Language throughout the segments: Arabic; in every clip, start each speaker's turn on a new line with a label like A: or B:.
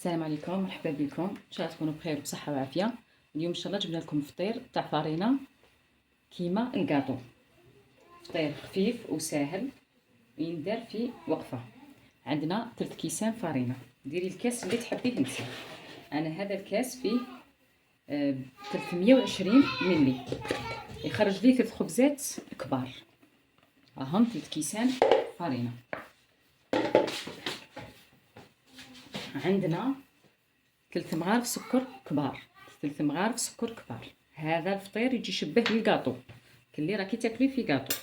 A: السلام عليكم، مرحبا بكم. ان شاء الله تكونوا بخير وبصحه وعافيه. اليوم ان شاء الله جبنا لكم فطير تاع فارينه كيما الكاطو. فطير خفيف وساهل يندار في وقفه. عندنا 3 كيسان فارينه. ديري الكاس اللي تحبيه انت. انا هذا الكاس فيه 320 ملي، يخرج لي 3 خبزات كبار. راهم 3 كيسان فارينه. عندنا 3 مغارف سكر كبار. 3 مغارف سكر كبار. هذا الفطير يجي يشبه الكاطو كلي راكي تاكلي في كاطو.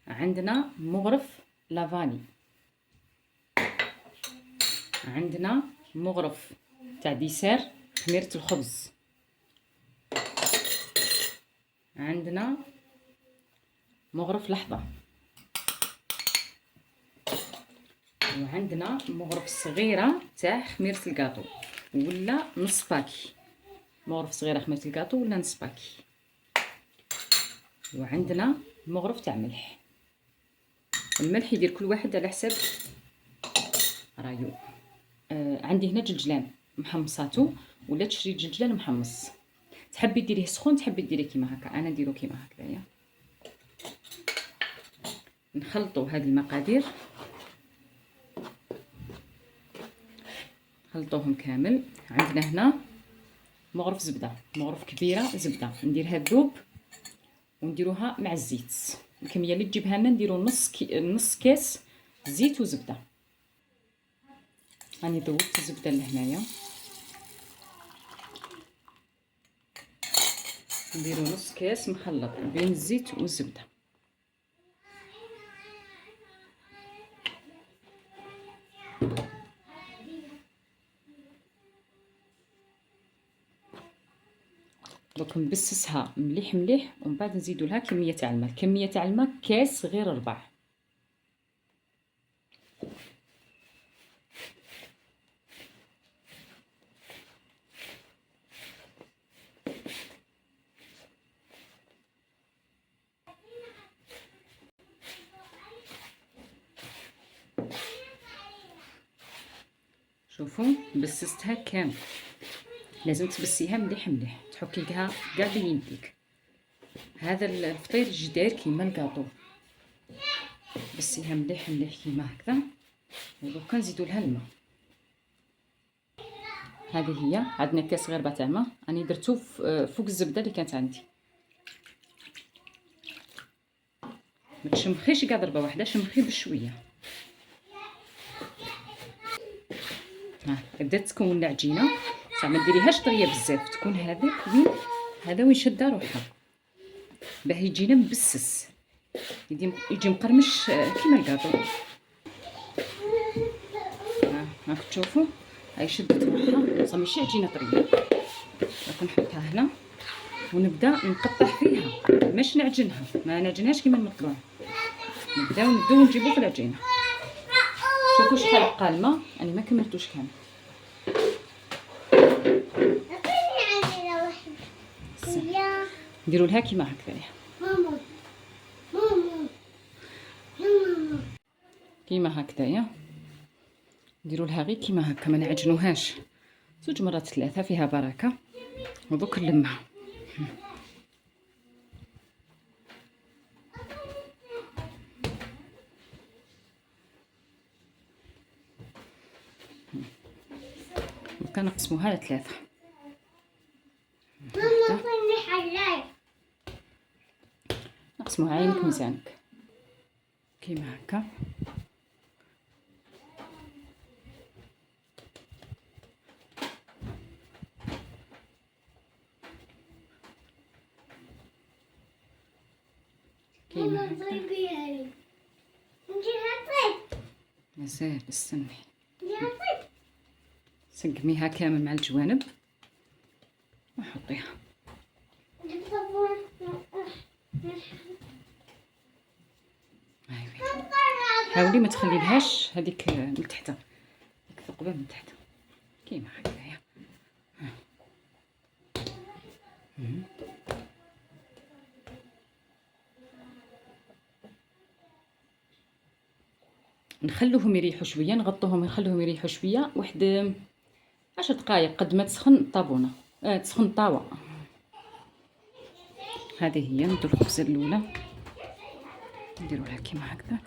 A: عندنا مغرف لافاني، عندنا مغرف تاع ديسير خميرة الخبز، عندنا مغرف لحظة، وعندنا مغرف صغيرة تاع خميرة الكاطو ولا نص باكي. مغرف صغيرة خميرة الكاطو ولا نص باكي. وعندنا مغرف تاع ملح. الملح يدير كل واحد على حساب رايو. عندي هنا جلجلان محمصاتو ولا تشري جلجلان محمص. تحبي ديريه سخون تحبي ديريه كيما هكا. انا نديرو كيما هكذايا. نخلطوا هذه المقادير، نخلطوهم كامل. عندنا هنا مغرف زبده، مغرف كبيره زبده نديرها تذوب ونديروها مع الزيت. الكميه اللي تجيبها لنا نديرو نص كاس زيت وزبده. راني ذوبت الزبده لهنايا، نديرو نص كاس مخلط بين الزيت والزبده. دوك نبسسها مليح مليح ومن بعد نزيدو لها كميه تاع الماء. كميه تاع الماء كاس غير ربع. شوفوا بسستها كامل. لازم تبسيها مليح مليح، تحكي لها كاع بيديك. هذا الفطير يجي داير كيما الكاطو. بسيها مليح مليح كيما هكذا ودوكا نزيدو لها الماء. هذه هي. عندنا كاس غير تاع ماء، راني درتو فوق الزبده اللي كانت عندي. ما تشمخيش كاع ضربه واحده، شمخي بشويه. ها بدات تكون العجينه. صح ما ديريهاش طريه بزاف، تكون هذاك وين هذا وين شاده روحها باه يجينا مبسس، يجي مقرمش كيما الكاطو. هاك تشوفوا هاي شدت روحها. صا ماشي عجينه طريه. راك نحطها هنا ونبدا نقطع فيها، مش نعجنها، ما نعجنهاش كيما المطلوع. نبداو نجيبو في العجينه. شوفوا شحال بقى الماء، انا ما كملتوش كامل. نديروا لها كيما هكذايا كيما هكذايا. نديروا لها غير كيما هكا، ما نعجنوهاش. 2 مرات 3 فيها بركه. ودوك نلمها. كنقسموها على 3. نقسموها عينك ميزانك كيما هكا. كيما هكا. مازال استني. سقميها كامل مع الجوانب وحطيها. حاولي ما تخليلهاش هذيك من تحت، الثقبه من تحت كيما هكايا. نخلوهم يريحوا شويه، نغطوهم ونخلوهم يريحوا شويه. واحد 10 دقائق قد ما تسخن الطابونه، تسخن الطاوه. هذه هي. نديرو الخبزه الاولى، نديروها كيما هكذا.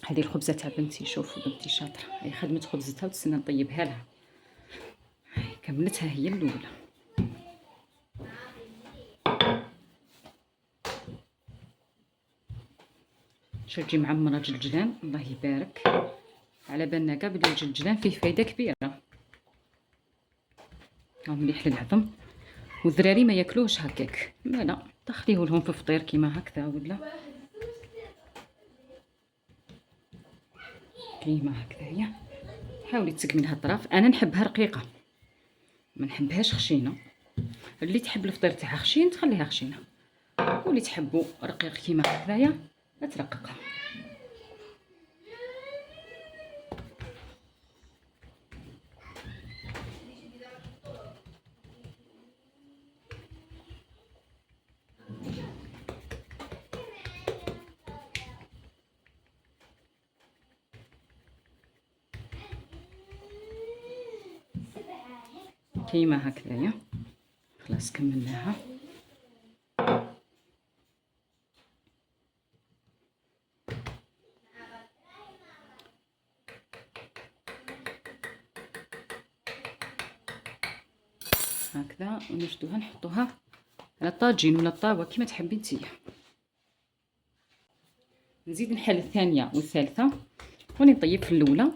A: هذه الخبزه تاع بنتي، شوفوا بنتي شاطره، هي خدمت خبزتها وتسنى نطيبها لها. كملتها هي الاولى. شو تجي معمره جلجلان، الله يبارك. على بالنا كاع بلي الجلجلان فيه فايده كبيره، مليح للعظم، والذراري ما ياكلوش هكاك. لا تخليه لهم في الفطير كيما هكذا، ولا كيما هكذا. هي حاولي تسقمي الطراف. انا نحبها رقيقه، ما نحبهاش خشينه. اللي تحب الفطير تاعها خشين تخليها خشينه، واللي تحبوا رقيق كيما هكذايا ترققها. كيما هكذايا خلاص كملناها. هكذا ونشدوها نحطوها على الطاجين ولا الطاوه كيما تحبي نتيا. نزيد نحل الثانيه والثالثه وني نطيب في الاولى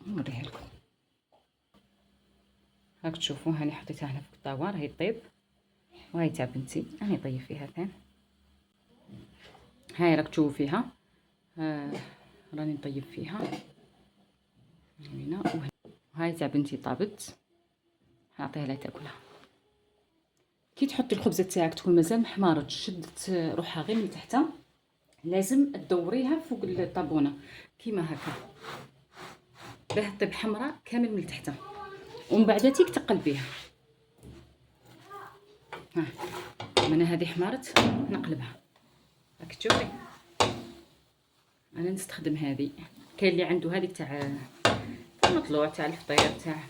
A: نوريها لكم. هاك تشوفوا هاني حطيتها هنا في الطاوه راهي طيب، وهاي تاع بنتي راني نطيب فيها ثان. هاي راك تشوفوا فيها راني نطيب فيها هنا. وهاي تاع بنتي طابت، نعطيها لها تاكلها. كي تحطي الخبزه تاعك تكون مازال محمارة، شدت روحها غير من تحت، لازم تدوريها فوق الطابونه كيما هكا باه طيب حمراء كامل من تحت، ومن بعد تيك تقلبيها. ها من هذه حمارت نقلبها. راك تشوفي انا نستخدم هذه. كاين اللي عنده هذيك تاع المطلوع تاع الفطير تاع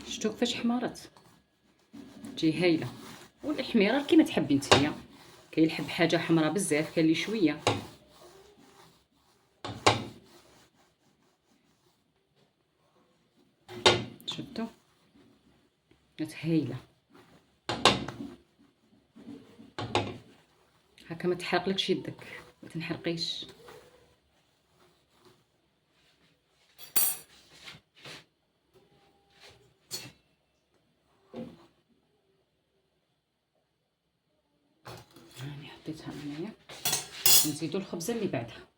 A: شفتوا كيفاش حمارت، تجي هايله. والاحمرار كيما تحبي نتيا، كاين اللي يحب حاجه حمراء بزاف، كاين اللي شويه. شفتوا هايله هكا، ما تحرقلكش يدك، ما تنحرقيش. هاني حطيتها هنايا. نزيدو الخبزه اللي بعدها.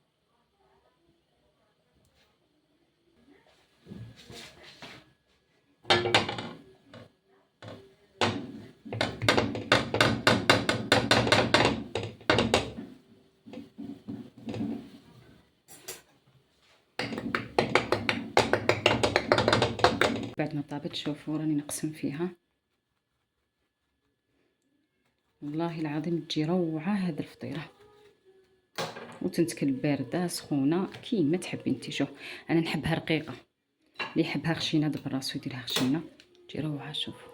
A: بعد ما طابت شوفوا راني نقسم فيها، والله العظيم تجي روعه هاد الفطيره، وتنتكل بارده سخونه كيما تحبي انت. شوف انا نحبها رقيقه، اللي يحبها خشينه دبر راسو يديرها خشينه تجي روعه. شوفوا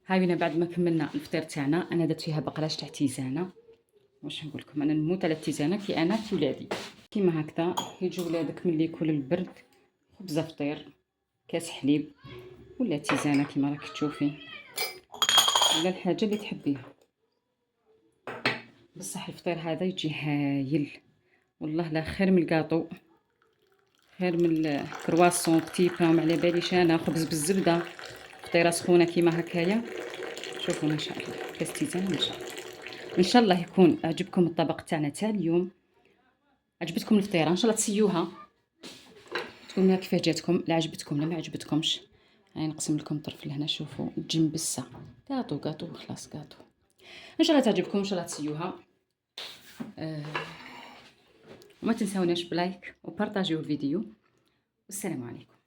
A: هاوينا بعد ما كملنا الفطير تاعنا. انا درت فيها بقلاش تاع تيزانه، واش نقول لكم، انا نموت على التيزانه كي انا كي ولادي. كيما هكذا يجوا ولادك ملي ياكل البرد خبزه فطير، كاس حليب ولا تيزانه كيما راك تشوفي، ولا الحاجه اللي تحبيها. بصح الفطير هذا يجي هايل والله، لا خير من الكاطو، خير من الكرواسون بتي بام، على باليش انا خبز بالزبده، فطيره سخونه كيما هكايا. شوفوا ما شاء الله كاس تيزانه ما شاء الله. ان شاء الله يكون عجبكم الطبق تاعنا تاع اليوم، عجبتكم الفطيره، ان شاء الله تسيوها تقولوا لنا كيفاه جاتكم، لا عجبتكم لا ما عجبتكمش. هاي نقسم لكم الطرف لهنا، شوفوا تجي مبسه. كاطو خلاص كاطو. ان شاء الله تعجبكم، ان شاء الله تسيوها. وما تنساوناش بلايك وبارطاجيو الفيديو. والسلام عليكم.